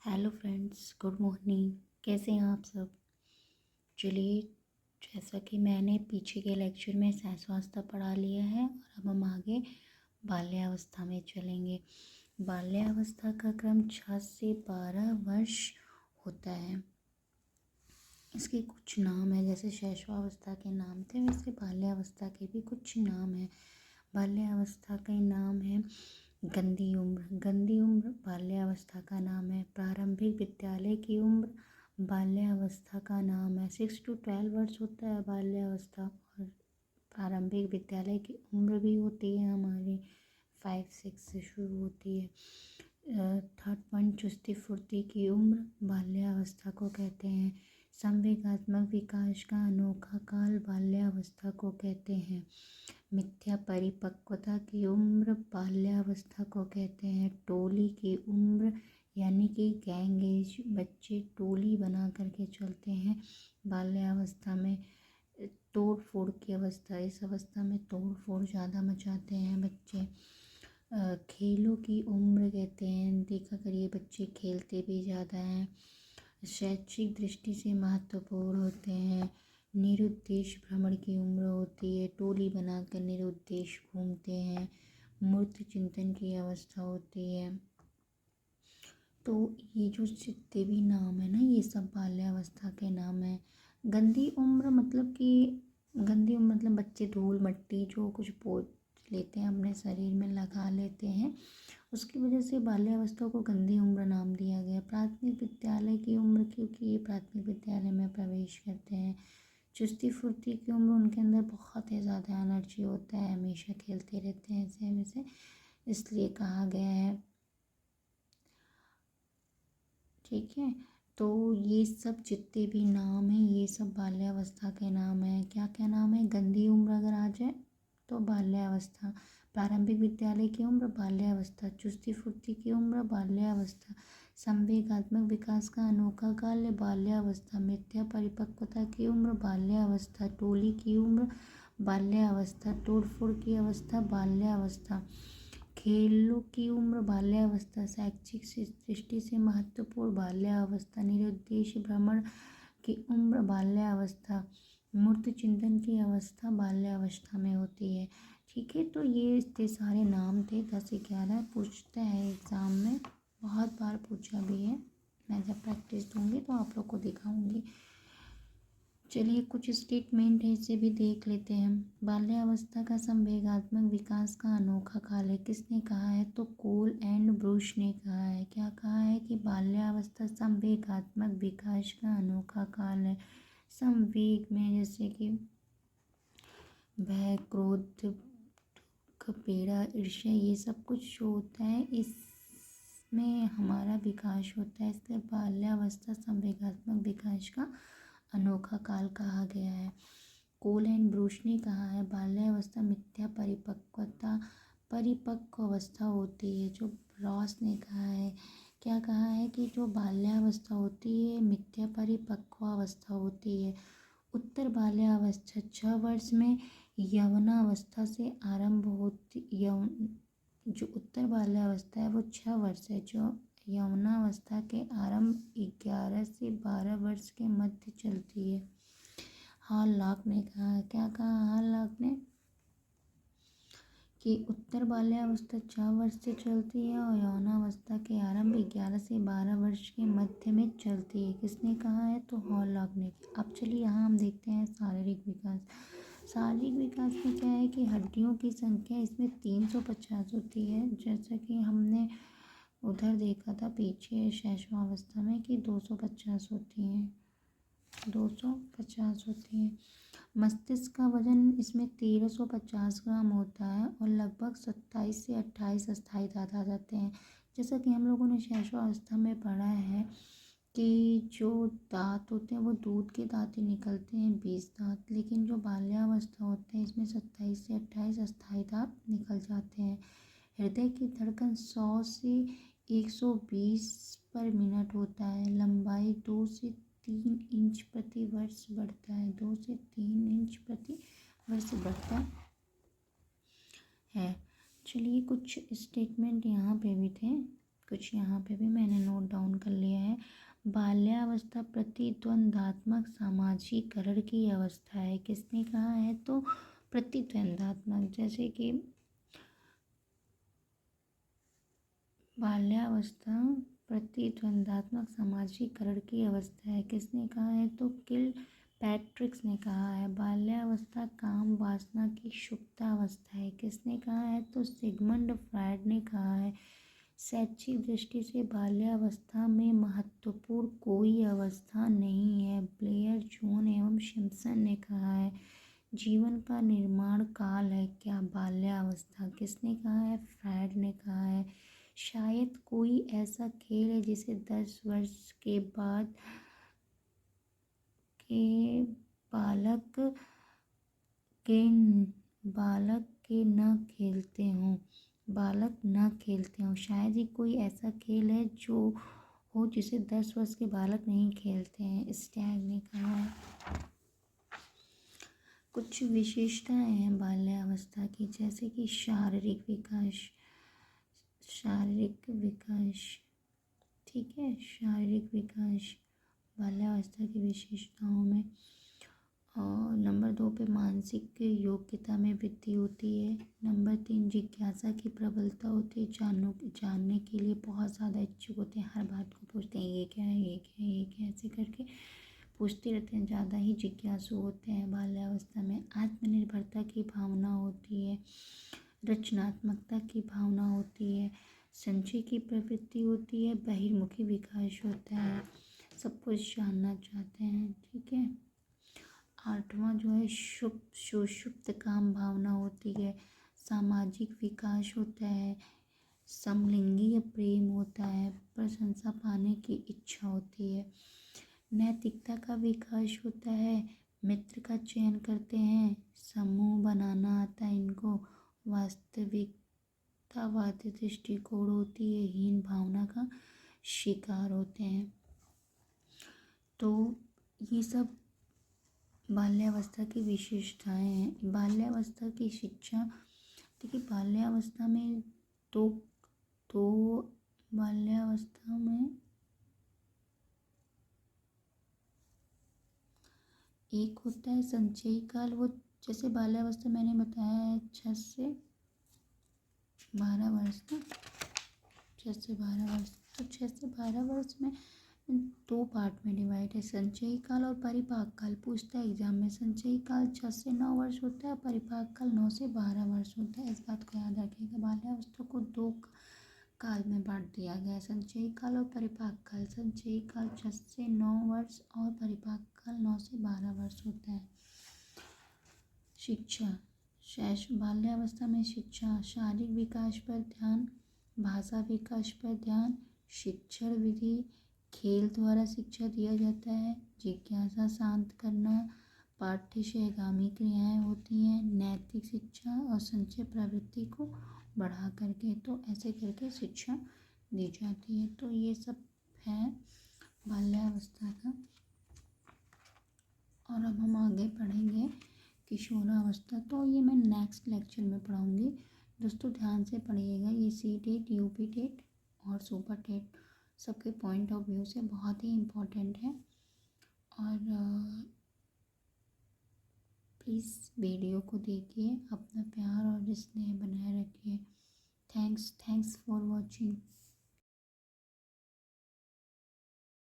Hello friends, good morning. कैसे हैं आप सब? चलिए, जैसा कि मैंने पीछे के लेक्चर में सहस्त्रावस्था पढ़ा लिया है और अब हम आगे बाल्यावस्था में चलेंगे। बाल्यावस्था का क्रम 6 से 12 वर्ष होता है। इसके कुछ नाम है, जैसे शैशवावस्था के नाम थे वैसे बाल्यावस्था के भी कुछ नाम हैं। बाल्यावस्था के नाम है गंदी उम्र। गंदी उम्र बाल्यावस्था का नाम है। प्रारंभिक विद्यालय की उम्र बाल्यावस्था का नाम है। 6 to 12 वर्ष होता है बाल्यावस्था। और प्रारंभिक विद्यालय की उम्र भी होती है हमारी 5-6 से शुरू होती है। थर्ड पॉइंट, चुस्ती फुर्ती की उम्र बाल्यावस्था को कहते हैं। संवेगात्मक विकास का अनोखा काल बाल्यावस्था को कहते हैं। मिथ्या परिपक्वता की उम्र बाल्यावस्था को कहते हैं। टोली की उम्र यानी कि गैंग एज, बच्चे टोली बना करके चलते हैं बाल्यावस्था में। तोड़ फोड़ की अवस्था, इस अवस्था में तोड़ फोड़ ज़्यादा मचाते हैं बच्चे। खेलों की उम्र कहते हैं, देखा करिए बच्चे खेलते भी ज़्यादा हैं। शैक्षिक दृष्टि से महत्वपूर्ण होते हैं। निरुद्देश भ्रमण की उम्र होती है, टोली बनाकर निरुद्देश घूमते हैं। मूर्त चिंतन की अवस्था होती है। तो ये जो जितने भी नाम है ना, ये सब बाल्यावस्था के नाम है। गंदी उम्र मतलब बच्चे धूल मट्टी जो कुछ पोंछ लेते हैं अपने शरीर में लगा लेते हैं, उसकी वजह से बाल्यावस्था को गंदी उम्र नाम दिया गया। प्राथमिक विद्यालय की उम्र, क्योंकि ये प्राथमिक विद्यालय में प्रवेश करते हैं। चुस्ती फुर्ती की उम्र, उनके अंदर बहुत ही ज़्यादा एनर्जी होता है, हमेशा खेलते रहते हैं ऐसे वैसे, इसलिए कहा गया है। ठीक है, तो ये सब जितने भी नाम हैं ये सब बाल्यावस्था के नाम हैं। क्या क्या नाम है? गंदी उम्र अगर आ जाए तो बाल्यावस्था। प्रारंभिक विद्यालय की उम्र बाल्यावस्था। चुस्ती फुर्ती की उम्र बाल्यावस्था। संवेगात्मक विकास का अनोखा काल बाल्यावस्था। मिथ्या परिपक्वता की उम्र बाल्यावस्था। टोली की उम्र बाल्यावस्था। तोड़ फोड़ की अवस्था बाल्यावस्था। खेलों की उम्र बाल्यावस्था। शैक्षिक दृष्टि से महत्वपूर्ण बाल्यावस्था। निरुद्देश भ्रमण की उम्र बाल्यावस्था। मूर्त चिंतन की अवस्था बाल्यावस्था में होती है। ठीक है, तो ये इतने सारे नाम थे, 10-11 पूछता है एग्ज़ाम में, बहुत बार पूछा भी है। मैं जब प्रैक्टिस दूंगी तो आप लोग को दिखाऊंगी। चलिए, कुछ स्टेटमेंट है, इसे भी देख लेते हैं। बाल्यावस्था का संवेगात्मक विकास का अनोखा काल है। किसने कहा है? तो कोल एंड ब्रूश ने कहा है। क्या कहा है? कि बाल्यावस्था संवेगात्मक विकास का अनोखा काल है। संवेग में जैसे कि भय, क्रोध, दुख, पीड़ा, ईर्ष्या, ये सब कुछ जो होता है इसमें हमारा विकास होता है, इसलिए बाल्यावस्था संवेगात्मक विकास का अनोखा काल कहा गया है। कोल एंड ब्रूश ने कहा है बाल्यावस्था मिथ्या परिपक्व अवस्था होती है। जो रॉस ने कहा है, क्या कहा है? कि जो बाल्यावस्था होती है मिथ्या परिपक्व अवस्था होती है। उत्तर बाल्यावस्था 6 वर्ष में यौवनावस्था से आरंभ होती। जो उत्तर बाल्यावस्था है वो 6 वर्ष है। जो यौवनावस्था के आरंभ 11 से 12 वर्ष के मध्य चलती है। हॉल लॉक ने कहा, क्या कहा हॉल लॉक ने? कि उत्तर बाल्यावस्था 6 वर्ष से चलती है और यौवनावस्था के आरंभ 11 से 12 वर्ष के मध्य में चलती है। किसने कहा है? तो हॉल लॉक ने। अब चलिए यहाँ हम देखते हैं शारीरिक विकास। शारीरिक विकास में क्या है कि हड्डियों की संख्या इसमें 350 होती है, जैसा कि हमने उधर देखा था पीछे शैशवावस्था में कि 250 होती हैं, 250 होती हैं। मस्तिष्क का वजन इसमें 1350 ग्राम होता है और लगभग 27 से 28 अस्थायी दांत आ जाते हैं। जैसा कि हम लोगों ने शैशवावस्था में पढ़ा है कि जो दांत होते हैं वो दूध के दांत ही निकलते हैं, 20 दांत, लेकिन जो बाल्यावस्था होते हैं इसमें 27 से 28 अस्थायी दांत निकल जाते हैं। हृदय की धड़कन 100 से 120 पर मिनट होता है। लंबाई 2 से 3 इंच प्रति वर्ष बढ़ता है। 2 से 3 इंच प्रति वर्ष बढ़ता है। चलिए, कुछ स्टेटमेंट यहाँ पे भी थे, कुछ यहाँ पे भी मैंने नोट डाउन कर लिया बाल्यावस्था प्रतिद्वंदात्मक सामाजिकरण की अवस्था है। किसने कहा है? तो प्रतिद्वंदात्मक, जैसे कि बाल्यावस्था प्रतिद्वंदात्मक सामाजिकरण की अवस्था है। किसने कहा है? तो किल पैट्रिक्स ने कहा है। बाल्यावस्था काम वासना की सुप्तावस्था है। किसने कहा है? तो सिगमंड फ्रायड ने कहा है। शैक्षिक दृष्टि से बाल्यावस्था में महत्वपूर्ण कोई अवस्था नहीं है। ब्लेयर, जॉन एवं सिम्पसन ने कहा है। जीवन का निर्माण काल है क्या? बाल्यावस्था। किसने कहा है? फ्रायड ने कहा है। शायद कोई ऐसा खेल है जिसे 10 वर्ष के बाद के बालक के बालक के न खेलते हों बालक न खेलते हों। शायद ही कोई ऐसा खेल है जो हो जिसे 10 वर्ष के बालक नहीं खेलते हैं। स्टैग ने कहा है। कुछ विशेषताएं हैं बाल्यावस्था की, जैसे कि शारीरिक विकास। ठीक है, शारीरिक विकास बाल्यावस्था की विशेषताओं में। और नंबर 2 पे मानसिक योग्यता में वृद्धि होती है। नंबर 3 जिज्ञासा की प्रबलता होती है। जानने के लिए बहुत ज़्यादा इच्छुक होते हैं, हर बात को पूछते हैं, ये क्या है, ये क्या है, ये क्या है, ऐसे करके पूछते रहते हैं, ज़्यादा ही जिज्ञासु होते हैं बाल्यावस्था में। आत्मनिर्भरता की भावना होती है। रचनात्मकता की भावना होती है। संचय की प्रवृत्ति होती है। बहिर्मुखी विकास होता है। सब कुछ जानना चाहते हैं। ठीक है। 8वां जो है सुषुप्त काम भावना होती है। सामाजिक विकास होता है। समलिंगी प्रेम होता है। प्रशंसा पाने की इच्छा होती है। नैतिकता का विकास होता है। मित्र का चयन करते हैं। समूह बनाना आता है इनको। वास्तविकतावादी दृष्टिकोण होती है। हीन भावना का शिकार होते हैं। तो ये सब बाल्यावस्था की विशेषताएं हैं। बाल्यावस्था की शिक्षा, देखिए बाल्यावस्था में दो बाल्यावस्था में एक होता है संचयी काल, वो जैसे बाल्यावस्था मैंने बताया है 6 से 12 वर्ष का, 6 से 12 वर्ष। तो 6 से 12 वर्ष में 2 पार्ट में डिवाइड है, संचयी काल और परिपाक काल। पूछता है एग्जाम में, संचयी काल 6 से 9 वर्ष होता है, परिपाक काल 9 से 12 वर्ष होता है। इस बात को याद रखिएगा। बाल्यावस्था को 2 काल में बांट दिया गया है, संचयी काल और परिपाक काल। संचयी काल 6 से 9 वर्ष और परिपाक काल 9 से 12 वर्ष होता है। शिक्षा, बाल्यावस्था में शिक्षा, शारीरिक विकास पर ध्यान, भाषा विकास पर ध्यान, शिक्षण विधि, खेल द्वारा शिक्षा दिया जाता है। जिज्ञासा शांत करना, पाठ्य से आगामी क्रियाएं होती हैं। नैतिक शिक्षा और संचय प्रवृत्ति को बढ़ा करके, तो ऐसे करके शिक्षा दी जाती है। तो ये सब है बाल्यावस्था का। और अब हम आगे पढ़ेंगे किशोरावस्था। तो ये मैं नेक्स्ट लेक्चर में पढ़ाऊँगी। दोस्तों ध्यान से पढ़िएगा। ये सी टेट, यूपी टेट और सुपर टेट सबके पॉइंट ऑफ व्यू से बहुत ही इम्पोर्टेंट है। और प्लीज़ वीडियो को देखिए, अपना प्यार और स्नेह बनाए रखिए। Thanks for watching.